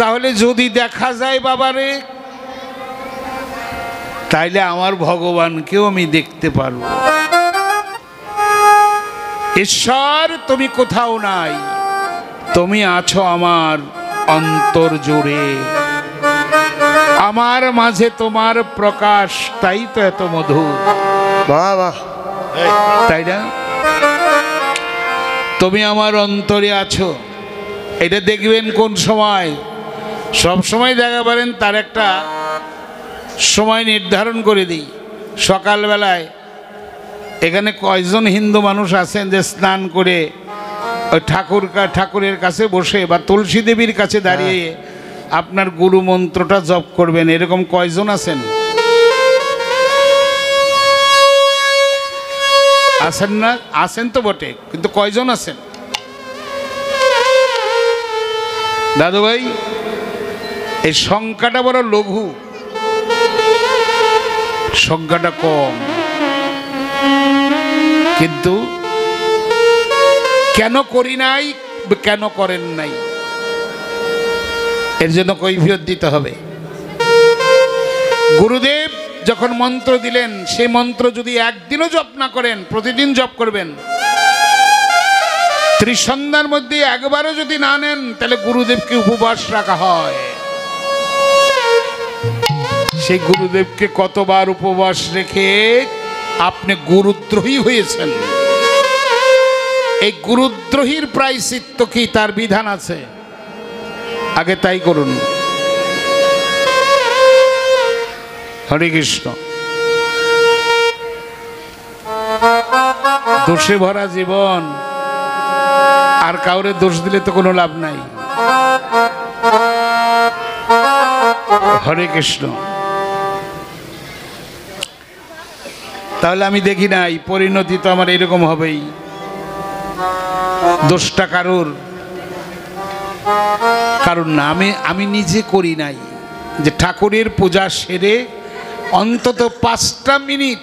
তাহলে যদি দেখা যায় বাবারে, তাইলে আমার ভগবানকেও আমি দেখতে পারবো। ঈশ্বর তুমি কোথাও নাই, তুমি আছো আমার অন্তর জুড়ে, আমার মাঝে তোমার প্রকাশ, তাই তো এত মধুর। বাবা তাই না? তুমি আমার অন্তরে আছো, এটা দেখবেন কোন সময়? সব সময় দেখা পারেন, তার একটা সময় নির্ধারণ করে দিই। সকালবেলায় এখানে কয়জন হিন্দু মানুষ আছেন যে স্নান করে ওই ঠাকুরের কাছে বসে বা তুলসী দেবীর কাছে দাঁড়িয়ে আপনার গুরু মন্ত্রটা জপ করবেন? এরকম কয়জন আছেন? আছেন না? আছেন তো বটে, কিন্তু কয়জন আছেন? দাদু ভাই, এই সংখ্যাটা বড় লঘু, সংখ্যাটা কম। কিন্তু কেন করি নাই, কেন করেন নাই, এর জন্য কৈফিয়ত দিতে হবে। গুরুদেব যখন মন্ত্র দিলেন, সেই মন্ত্র যদি একদিনও জপ না করেন, প্রতিদিন জপ করবেন, ত্রিসন্ধ্যার মধ্যে একবারও যদি না নেন, তাহলে গুরুদেবকে উপবাস রাখা হয়। সেই গুরুদেবকে কতবার উপবাস রেখে আপনি গুরুদ্রোহী হয়েছেন। এই গুরুদ্রোহীর প্রায়শ্চিত্ত কি, তার বিধান আছে, আগে তাই করুন। হরে কৃষ্ণ। দোষে ভরা জীবন, আর কাউরে দোষ দিলে তো কোনো লাভ নাই। হরে কৃষ্ণ। তাহলে আমি দেখি নাই, পরিণতি তো আমার এরকম হবেই। দোষটা কারণ না, আমি নিজে করি নাই। যে ঠাকুরের পূজা সেরে অন্তত 5টা মিনিট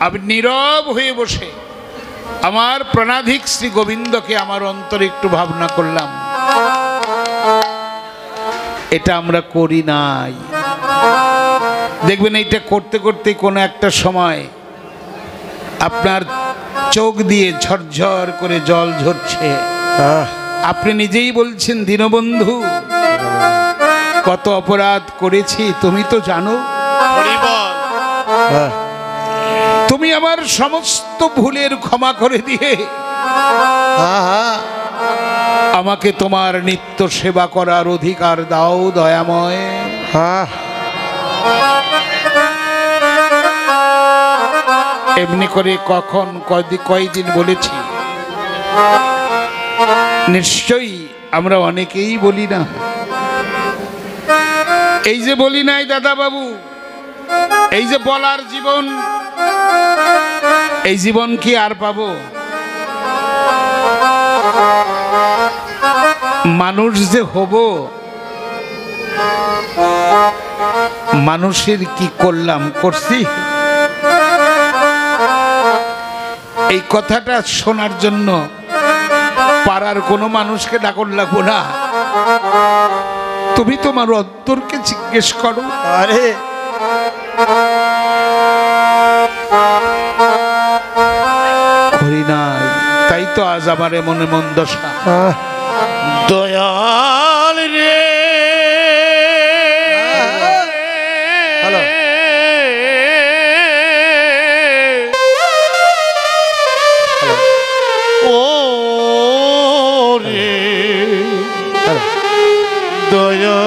আমি নীরব হয়ে বসে আমার প্রাণাধিক শ্রী গোবিন্দকে আমার অন্তরে একটু ভাবনা করলাম, এটা আমরা করি নাই। দেখবেন এইটা করতে করতে কোনো একটা সময় আপনার চোখ দিয়ে ঝরঝর করে জল ঝরছে। আপনি নিজেই বলছেন, দীনবন্ধু কত অপরাধ করেছি তুমি তো জানো। তুমি আমার সমস্ত ভুলের ক্ষমা করে দিয়ে আমাকে তোমার নিত্য সেবা করার অধিকার দাও দয়াময়। এমনি করে কখন কয়দিন বলেছি? নিশ্চয়ই আমরা অনেকেই বলি না। এই যে বলি নাই দাদা বাবু, এই যে বলার জীবন, এই জীবন কি আর পাবো? মানুষ যে হব, মানুষের কি করলাম, করছি, এই কথাটা শোনার জন্য পাড়ার কোনো মানুষকে ডাকর লাগবো না। তুমি তোমার অন্তরকে জিজ্ঞেস করো। আরে করি নাই, তাই তো আজ আমার এমন মন দশা। দয়াল রে, হ্যালো, ও রে দয়া,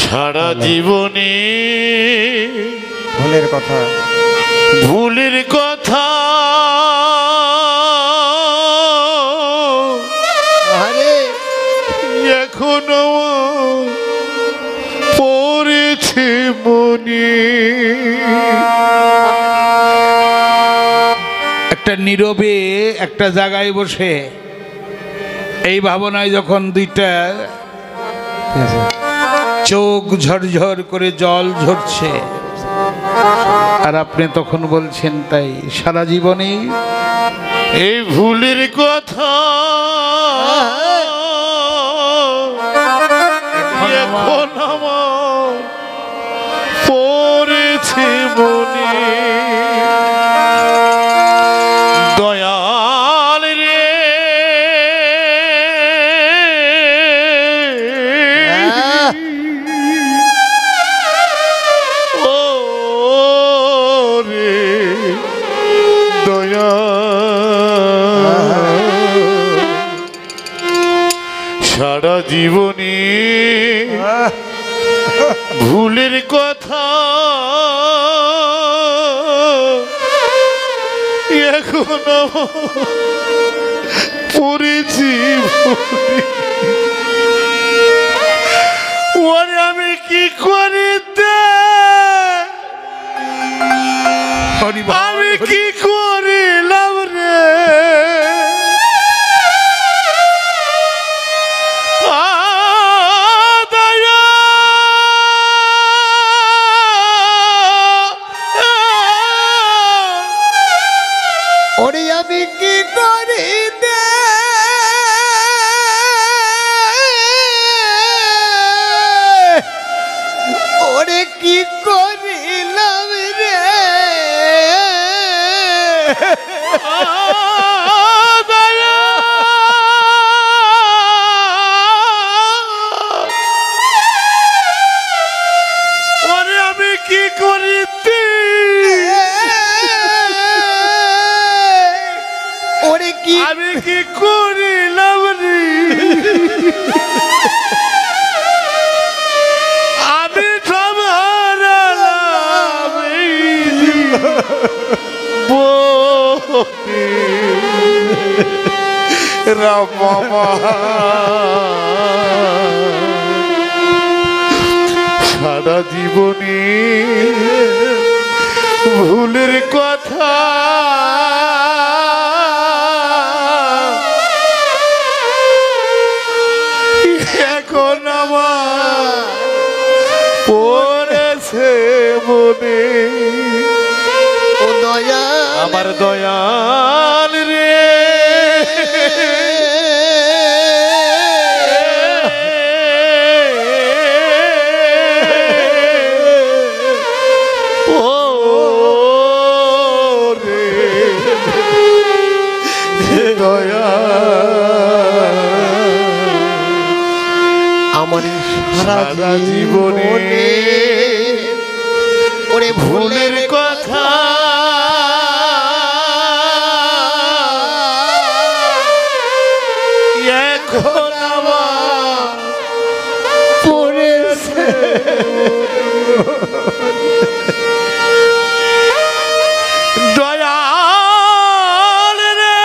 সারা জীবনে ভুলের কথা, ভুলের কথা আরে এখনো পড়েছে মনে। একটা নীরবে একটা জায়গায় বসে এই ভাবনায় যখন দুইটা চোখ ঝরঝর করে জল ঝরছে, আর আপনি তখন বলছেন তাই সারা জীবনে এই ভুলের কথা এখন আমার পড়েছে মনে দয়াল রে ও রে দয়া সারা জীবনে ভুলের কথা এখন পড়েছি ওরে আমি কি করিতে আমি কি করিলাম রে ওরে আমি কি করি দে ওরে কি করিলাম রে ওরে আমি কি করিতে ওরে কি আমি কি করিলাম রে আমি সব হারালাম রাম বাবা সারা জীবনে ভুলের কথা এখন আমার পড়েছে মনে ও দয়া আমার দয়াল রে ও রে দয়া আমার সারা জীবনে ওরে ভুলের কথা এখন আমার পড়েছে দয়াল রে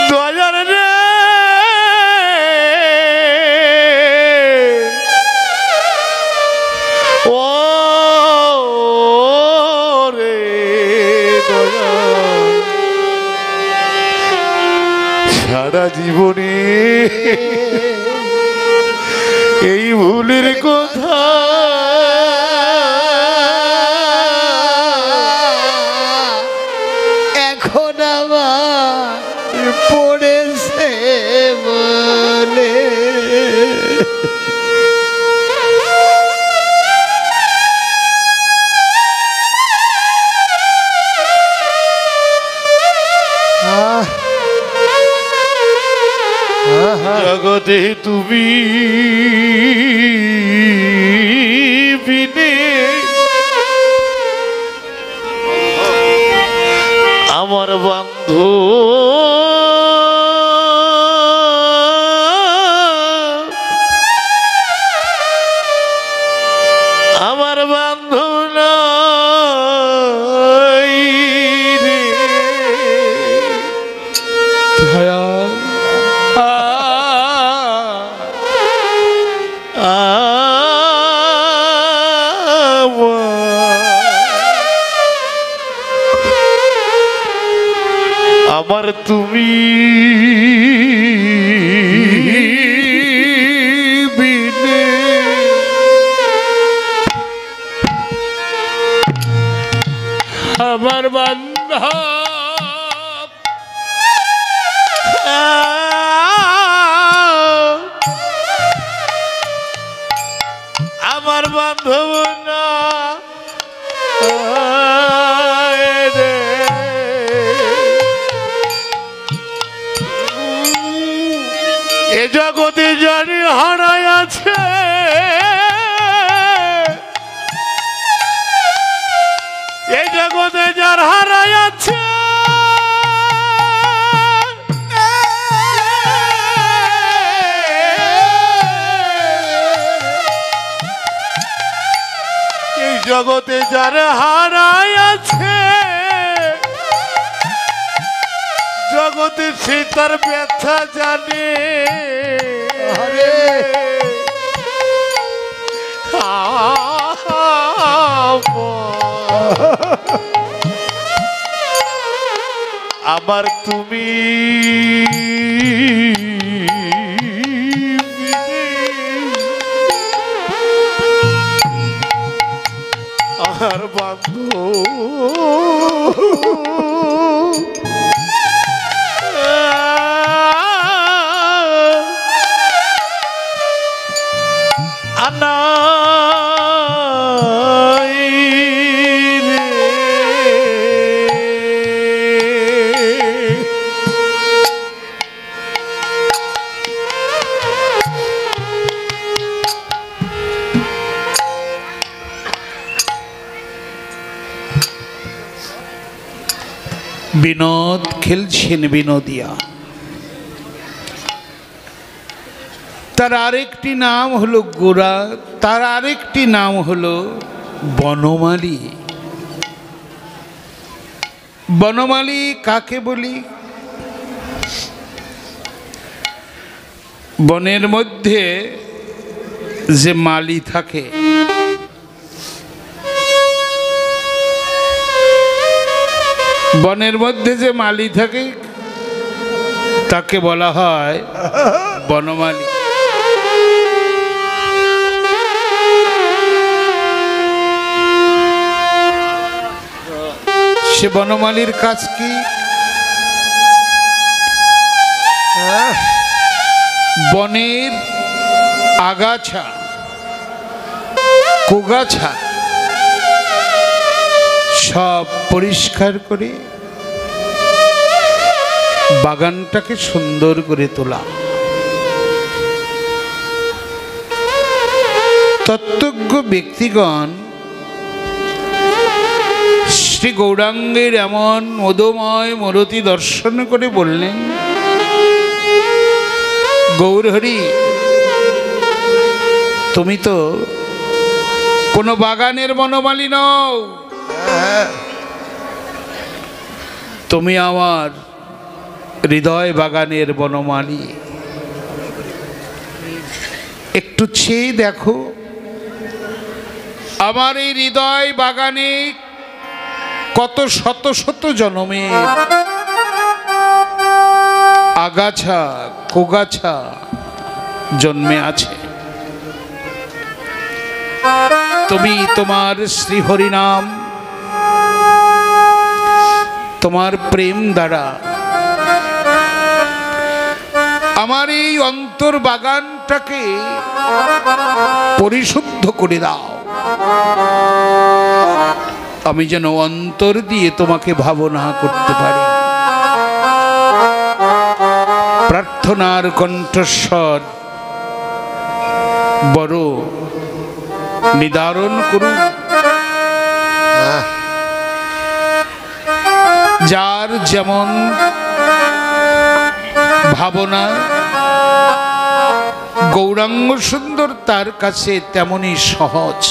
দয়াল রে ও রে দয়াল সারা জীবনে এই ভুলের কথা এখন আমার পড়েছে বলে জগতে তুমি বিনে আমার বন্ধু আমার বন্ধু নাই রে আমার তুমি আমার বান্ধব আমার বান্ধব না রে। এ জগতে জানি হারাই আছে, এই জগতে যার হারাই আছে, এই জগতে যার হারাই আছে, জগতে সে তার ব্যথা জানে। আমার তুমি আর বান্ধব আনাই রে। বিনোদ খেলছেন বিনোদিয়া। তার আরেকটি নাম হলো গোরা, তার আরেকটি নাম হলো বনমালী। বনমালী কাকে বলি? বনের মধ্যে যে মালী থাকে, বনের মধ্যে যে মালী থাকে তাকে বলা হয় বনমালী। সে বনমালীর কাজ কি? বনের আগাছা কুগাছা সব পরিষ্কার করে বাগানটাকে সুন্দর করে তোলা। তত্ত্বজ্ঞ ব্যক্তিগণ শ্রী গৌরাঙ্গের এমন মদময় মূরতি দর্শন করে বললেন, গৌরহরি, তুমি তো কোনো বাগানের বনমালী নও, তুমি আমার হৃদয় বাগানের বনমালী। একটু চেয়ে দেখো, আমার এই হৃদয় বাগানে কত শত শত জনমের আগাছা কোগাছা জন্মে আছে। তুমি তোমার শ্রীহরি নাম, তোমার প্রেম দ্বারা আমার এই অন্তর বাগানটাকে পরিশুদ্ধ করে দাও, আমি যেন অন্তর দিয়ে তোমাকে ভাবনা করতে পারি। প্রার্থনার কণ্ঠস্বর বড় নিদারণ করুন। যার যেমন ভাবনা, গৌরাঙ্গ সুন্দর তার কাছে তেমনি সহজ।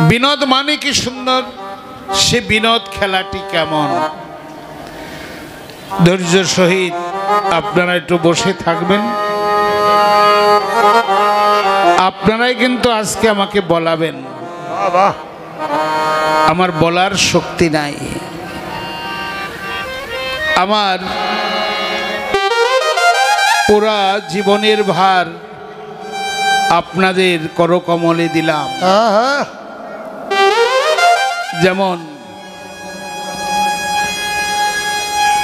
বিনোদ মানে কি সুন্দর, সে বিনোদ খেলাটি কেমন? ধৈর্য সহিত আপনারা একটু বসে থাকবেন। আপনারাই কিন্তু আজকে আমাকে বলাবেন, আমার বলার শক্তি নাই। আমার পুরা জীবনের ভার আপনাদের করকমলে দিলাম। আহা, যেমন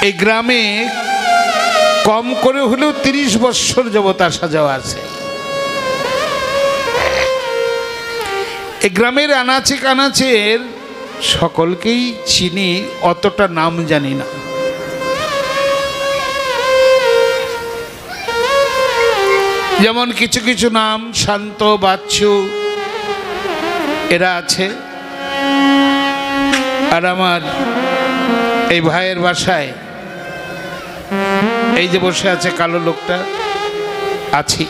এই গ্রামে কম করে হলেও 30 বৎসর যাবৎ আসা যাওয়া আছে। এই গ্রামের আনাচে কানাচের সকলকেই চিনি, অতটা নাম জানি না। যেমন কিছু কিছু নাম, শান্ত, বাচ্চু, এরা আছে। আর আমার এই ভাইয়ের বাসায় এই যে বসে আছে কালো লোকটা, আছি,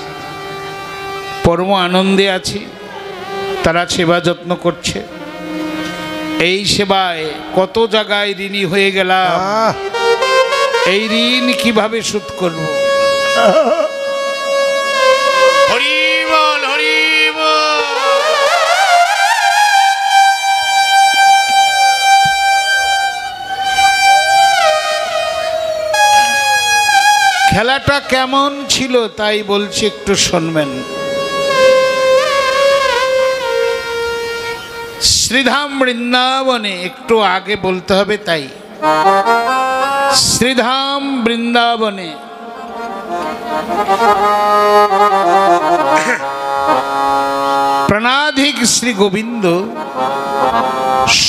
পরম আনন্দে আছি। তারা সেবা যত্ন করছে। এই সেবায় কত জায়গায় ঋণী হয়ে গেলাম, আহ, এই ঋণ কিভাবে শোধ করব? হরি বল, হরি বল। খেলাটা কেমন ছিল তাই বলছি, একটু শুনবেন। শ্রীধাম বৃন্দাবনে, একটু আগে বলতে হবে তাই, শ্রীধাম বৃন্দাবনে প্রাণাধিক শ্রী গোবিন্দ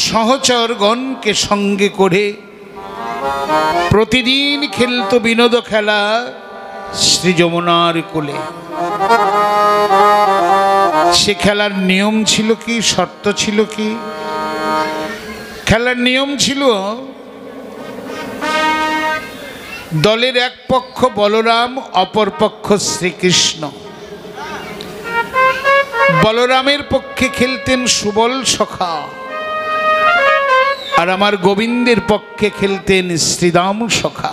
সহচরগণকে সঙ্গে করে প্রতিদিন খেলত বিনোদ খেলা শ্রী যমুনার কোলে। সে খেলার নিয়ম ছিল কি, শর্ত ছিল কি? খেলার নিয়ম ছিল, দলের এক পক্ষ বলরাম, অপর পক্ষ শ্রীকৃষ্ণ। বলরামের পক্ষে খেলতেন সুবল সখা, আর আমার গোবিন্দের পক্ষে খেলতেন শ্রীদাম সখা।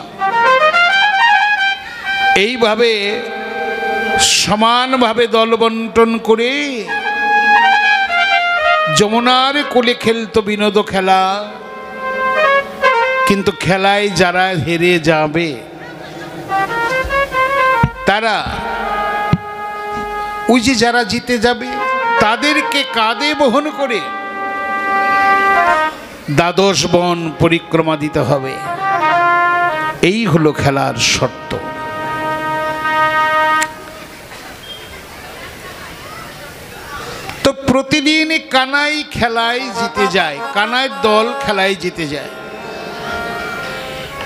এইভাবে সমানভাবে দল বন্টন করে যমুনার কোলে খেলতো বিনোদ খেলা। কিন্তু খেলায় যারা হেরে যাবে তারা, ওই যে যারা জিতে যাবে তাদেরকে কাঁধে বহন করে দ্বাদশ বন পরিক্রমা দিতে হবে। এই হলো খেলার শর্ত। তো প্রতিদিন কানাই খেলায় জিতে যায়, কানাইয়ের দল খেলায় জিতে যায়,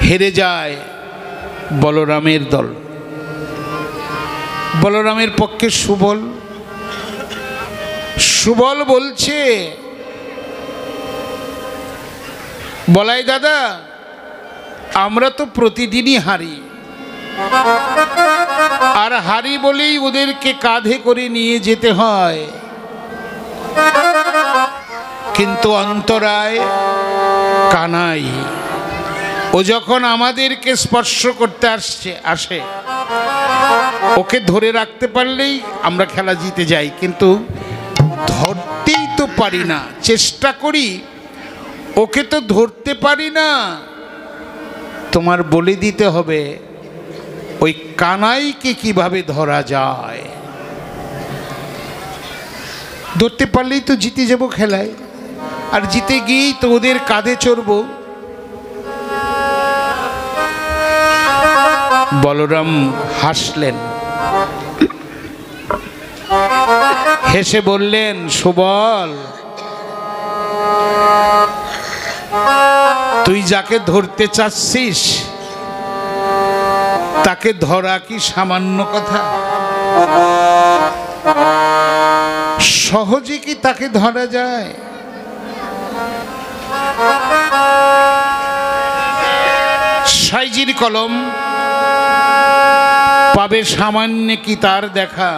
হেরে যায় বলরামের দল। বলরামের পক্ষে সুবল, সুবল বলছে, বলাই দাদা, আমরা তো প্রতিদিনই হারি, আর হারি বলেই ওদেরকে কাঁধে করে নিয়ে যেতে হয়। কিন্তু অন্তরায় কানাই, ও যখন আমাদেরকে স্পর্শ করতে আসে, ওকে ধরে রাখতে পারলেই আমরা খেলা জিতে যাই, কিন্তু ধরতেই তো পারি না। চেষ্টা করি, ওকে তো ধরতে পারি না। তোমার বলে দিতে হবে ওই কানাইকে কিভাবে ধরা যায়। ধরতে পারলেই তো জিতে যাব খেলায়, আর জিতে গিয়েই তো ওদের কাঁধে চড়ব। বলরাম হাসলেন, হেসে বললেন, সুবল, তুই যাকে ধরতে চাচ্ছিস তাকে ধরা কি সামান্য কথা? সহজে কি তাকে ধরা যায়? সাইজির কলম পাবে সামান্য কি তার দেখা?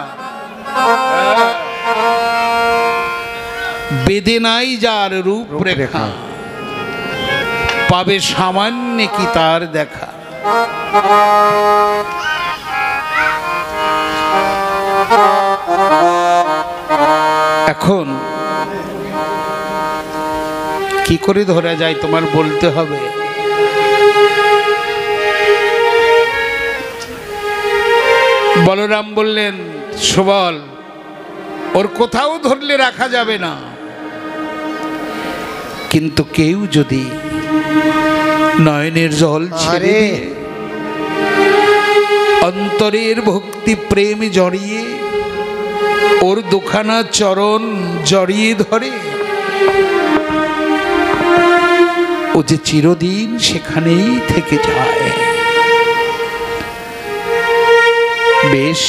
বেদে নাই যার রূপরেখা, পাবে সামান্য কি তার দেখা। এখন কি করে ধরা যায় তোমার বলতে হবে। বলরাম বললেন, সুবল, ওর কোথাও ধরলে রাখা যাবে না। কিন্তু কেউ যদি নয়নের জল ছেড়ে আরে। দিয়ে অন্তরের ভক্তি প্রেম জড়িয়ে ওর দুখানা চরণ জড়িয়ে ধরে, ও যে চিরদিন সেখানেই থেকে যায়। বেশ,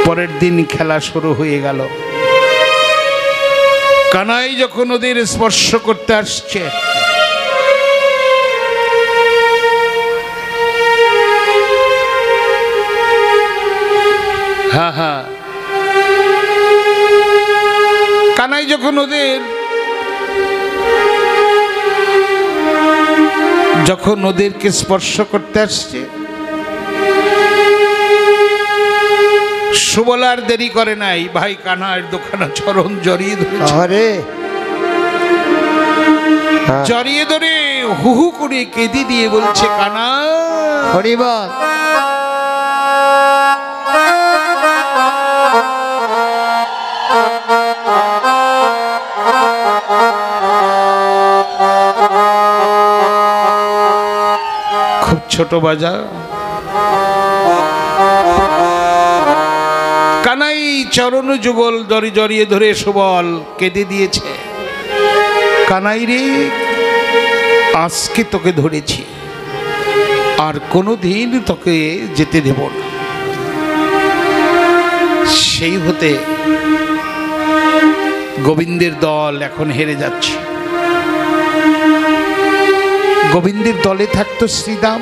পরের দিন খেলা শুরু হয়ে গেল। কানাই যখন ওদের স্পর্শ করতে আসছে, হ্যাঁ হ্যাঁ, কানাই যখন ওদেরকে স্পর্শ করতে আসছে, সুবলার দেরি করে নাই, ভাই কানার দুখানা চরণ জড়িয়ে ধরেছে। আরে জড়িয়ে ধরে হু হু করে কেঁদে দিয়ে বলছে, কানা হরিবল। খুব ছোট বাজা। কানাই চরণ যুগল জড়িয়ে ধরে সুবল কেঁদে দিয়েছে, কানাই রে, আজকে তোকে ধরেছি, আর কোনোদিন তোকে যেতে দেব না। সেই হতে গোবিন্দের দল এখন হেরে যাচ্ছে। গোবিন্দের দলে থাকতো শ্রীদাম।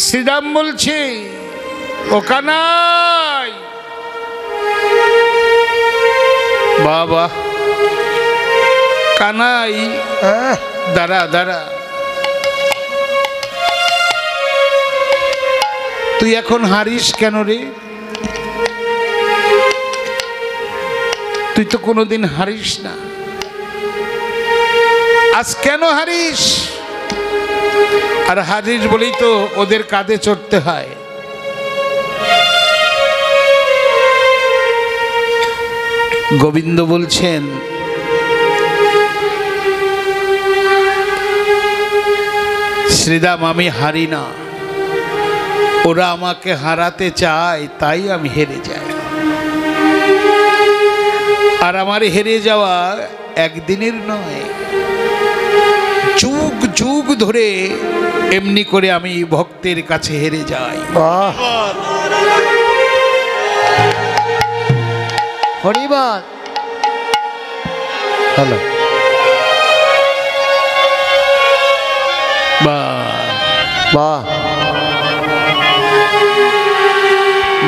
শ্রীদাম বলছে, ও কানাই, বাবা কানাই, দাঁড়া দাঁড়া, তুই এখন হারিস কেন রে? তুই তো কোনোদিন হারিস না, আজ কেন হারিস? আর হারিস বলেই তো ওদের কাঁধে চড়তে হয়। গোবিন্দ বলছেন, শ্রীদাম, আমি হারি না, ওরা আমাকে হারাতে চায়, তাই আমি হেরে যাই। আর আমার হেরে যাওয়া একদিনের নয়, যুগ যুগ ধরে এমনি করে আমি ভক্তের কাছে হেরে যাই। হরিবল। হ্যালো, বাহ বাহ,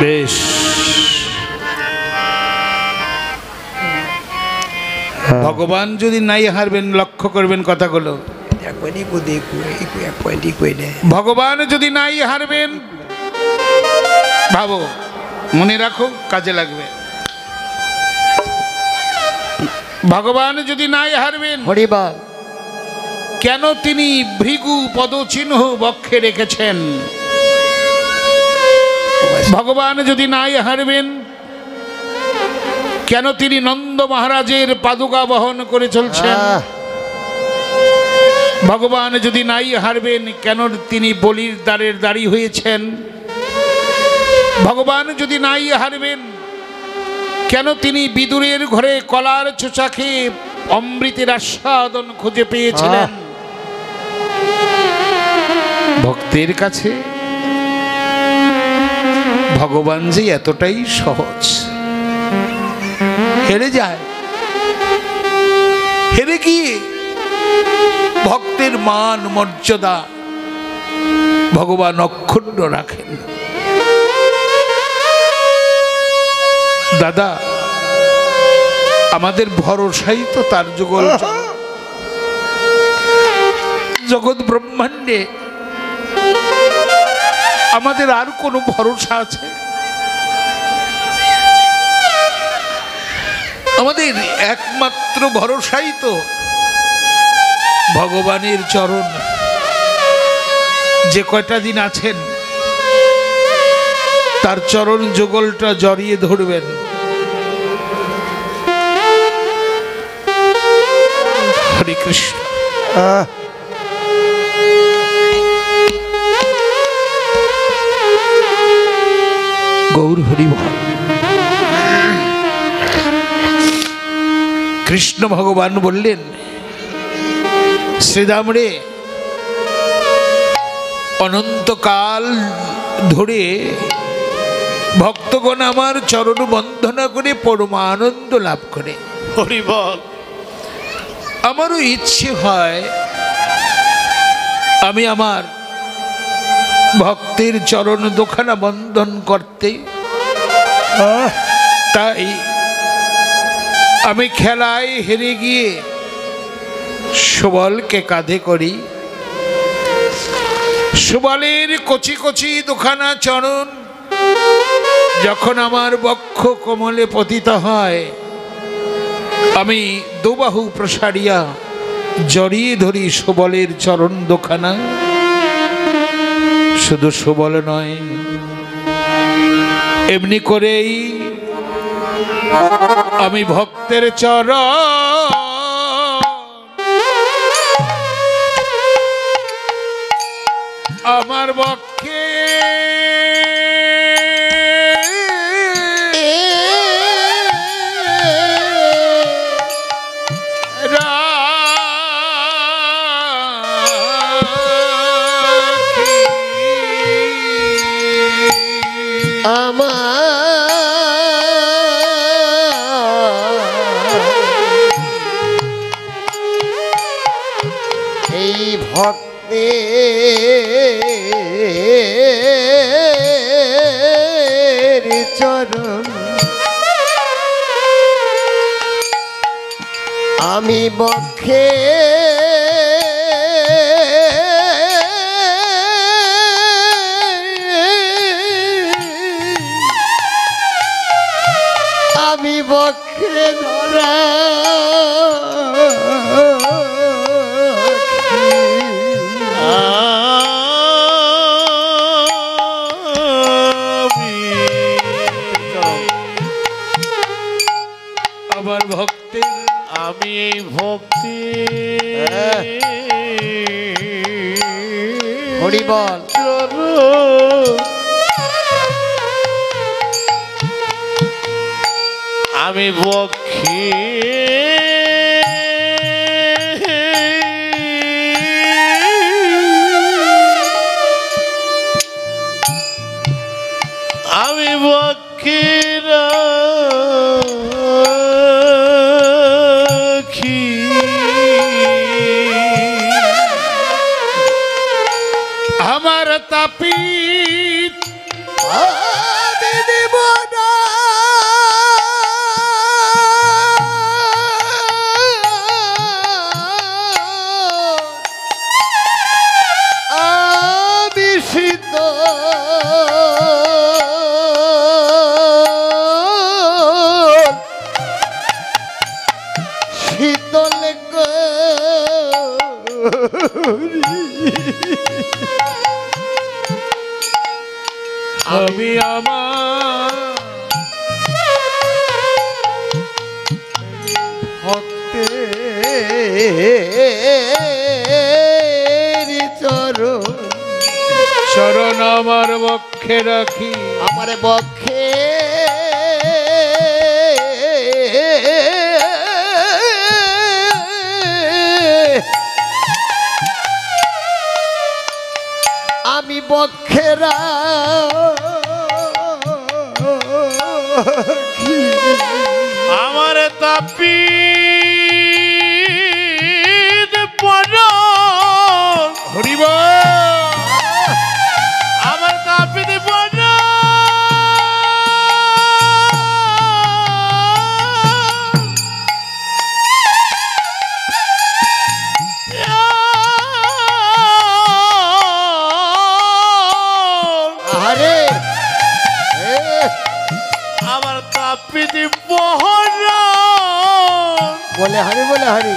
বেশ। ভগবান যদি নাই হারবেন, লক্ষ্য করবেন কথাগুলো, ভগবান যদি নাই হারবেন, ভাবো, মনে রাখো, কাজে লাগবে। ভগবান যদি নাই হারবেন, হরিবল। কেন তিনি ভৃগু পদচিহ্ন বক্ষে রেখেছেন? ভগবান যদি নাই হারবেন, কেন তিনি নন্দ মহারাজের পাদুকা বহন করে চলছেন? ভগবান যদি নাই হারবেন, কেন তিনি বলির দ্বারের দাঁড়ি হয়েছেন? ভগবান যদি নাই হারবেন, কেন তিনি বিদুরের ঘরে কলার চোচা খেয়ে অমৃতের আস্বাদন খুঁজে পেয়েছিলেন? ভক্তের কাছে ভগবান যে এতটাই সহজ, হেরে যায়। হেরে গিয়ে ভক্তের মান মর্যাদা ভগবান অক্ষুণ্ণ রাখেন। দাদা, আমাদের ভরসাই তো তার যুগল জগৎ ব্রহ্মাণ্ডে আমাদের আর কোনো ভরসা আছে? আমাদের একমাত্র ভরসাই তো ভগবানের চরণ। যে কয়টা দিন আছেন তার চরণ যুগলটা জড়িয়ে ধরবেন। হরে কৃষ্ণ। গৌর হরি বল। কৃষ্ণ ভগবান বললেন, শ্রীরাম রে, অনন্তকাল ধরে ভক্তগণ আমার চরণ বন্দনা করে পরমানন্দ লাভ করে। হরি বল। আমারও ইচ্ছে হয় আমি আমার ভক্তের চরণ দুখানা বন্দন করতে। তাই আমি খেলায় হেরে গিয়ে সুবলকে কাঁধে করি। সুবলের কচি কচি দুখানা চরণ যখন আমার বক্ষ কোমলে পতিত হয়, আমি দুবাহু প্রসারিয়া জড়িয়ে ধরি সুবলের চরণ দুখানা। শুধু সুবল নয়, এমনি করেই আমি ভক্তের চরণ আমার বক্ষে এই ভক্তে চরণ আমি বক্ষে আমি বক্ষে ধরা আমার ভক্তের আমি এই ভক্তি হরি বল। আমি বক্ষে আমি বক্ষে রাখি আমার তাপিত শীতল আমি আমার ভক্তের চরণ চরণ আমার বক্ষে রাখি। আমার বক্ষে আমি বক্ষে রাখি আমার তাপি হরিব আমার তাপি আরে আমার তাপি বহন বলে হরি বলে হরি।